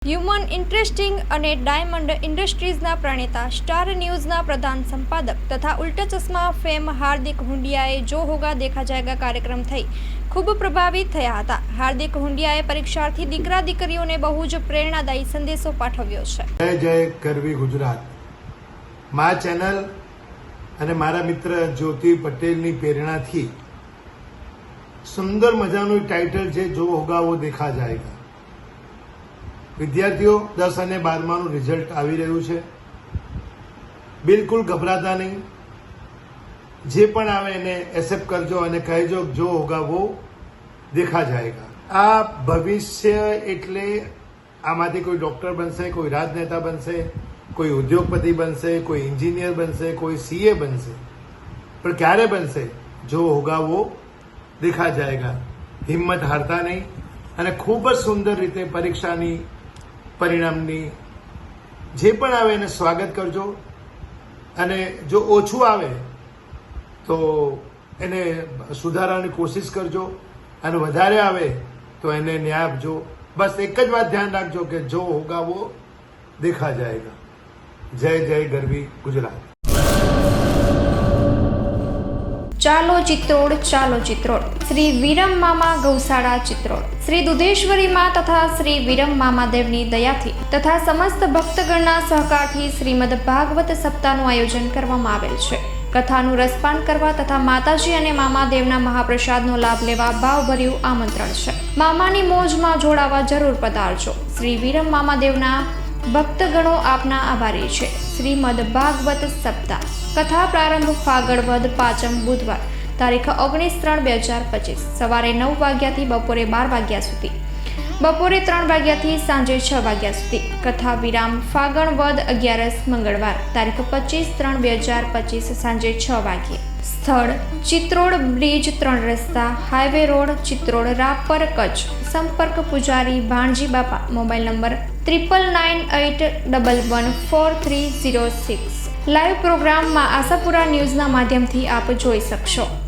Human interesting અને diamond ઇન્ડસ્ટ્રીઝના પ્રણેતા star ન્યૂઝના પ્રધાન સંપાદક તથા ઉલ્ટા ચશ્મા ફેમ હાર્દિક હુંડિયાએ જો હોગા દેખા જાયગા કાર્યક્રમ થઈ ખૂબ પ્રભાવિત થયા હતા। હાર્દિક હુંડિયાએ પરીક્ષાર્થી દીકરા દીકરીઓને બહુ જ પ્રેરણાદાયી સંદેશો પાઠવ્યો છે। જય જય ગરવી ગુજરાત મા ચેનલ અને મારા મિત્ર જ્યોતિ પટેલની પ્રેરણાથી સુંદર મજાનું ટાઇટલ છે જો હોગા વો દેખા જાયગા। વિદ્યાર્થીઓ 10 અને 12માનું રિઝલ્ટ આવી રહ્યું છે। બિલકુલ ગભરાતા નહીં, જે પણ આવે એને એક્સેપ્ટ કરજો અને કહેજો જો હોગા વો દેખા જાયગા। આ ભવિષ્ય એટલે આમાંથી કોઈ ડોક્ટર બનશે, કોઈ રાજનેતા બનશે, કોઈ ઉદ્યોગપતિ બનશે, કોઈ એન્જિનિયર બનશે, કોઈ સીએ બનશે, પણ ક્યારે બનશે? જો હોગા વો દેખા જાયગા। હિંમત હારતા નહીં અને ખૂબ જ સુંદર રીતે પરીક્ષાની પરિણામની જે પણ આવે એને સ્વાગત કરજો અને જો ઓછું આવે તો એને સુધારવાની કોશિશ કરજો અને વધારે આવે તો એને ન્યાય આપજો। બસ એક જ વાત ધ્યાન રાખજો કે જો હોગા વો દેખા જાયગા। જય જય ગરવી ગુજરાત। ચાલો ચિત્રોડ ચાલો ચિત્રોડ શ્રી વિરમ મામા ગૌશાળા ચિત્રોડ શ્રી દુધેશ્વરી માં તથા શ્રી વિરમ મામાદેવની દયાથી તથા સમસ્ત ભક્તગણના સહકારથી શ્રીમદ ભાગવત સપ્તાહનું આયોજન કરવામાં આવેલ છે। કથાનું રસપાન કરવા તથા માતાજી અને મામાદેવના મહાપ્રસાદનો લાભ લેવા ભાવભર્યું આમંત્રણ છે। મામાની મોજમાં જોડાવા જરૂર પધારજો। શ્રી વિરમ મામાદેવના ભક્તગણો આપના આભારી છે। શ્રીમદ ભાગવત સપ્તાહ કથા પ્રારંભ ફાગણ વદ 5મ બુધવાર તારીખ 19/3/2025 સવારે 9 વાગ્યાથી બપોરે 12 વાગ્યા સુધી, બપોરે 3 વાગ્યાથી સાંજે 6 વાગ્યા સુધી। કથા વિરામ ફાગણ વદ 11 મંગળવાર તારીખ 25/3/2025 સાંજે 6 વાગ્યે। સ્થળ ચિત્રોડ બ્રિજ 3 રસ્તા હાઈવે રોડ ચિત્રોડ રાપર કચ્છ। સંપર્ક પૂજારી ભાણજી બાપા। Mobile number 9981114306। લાઈવ પ્રોગ્રામમાં આશાપુરા ન્યૂઝના માધ્યમથી આપ જોઈ શકશો।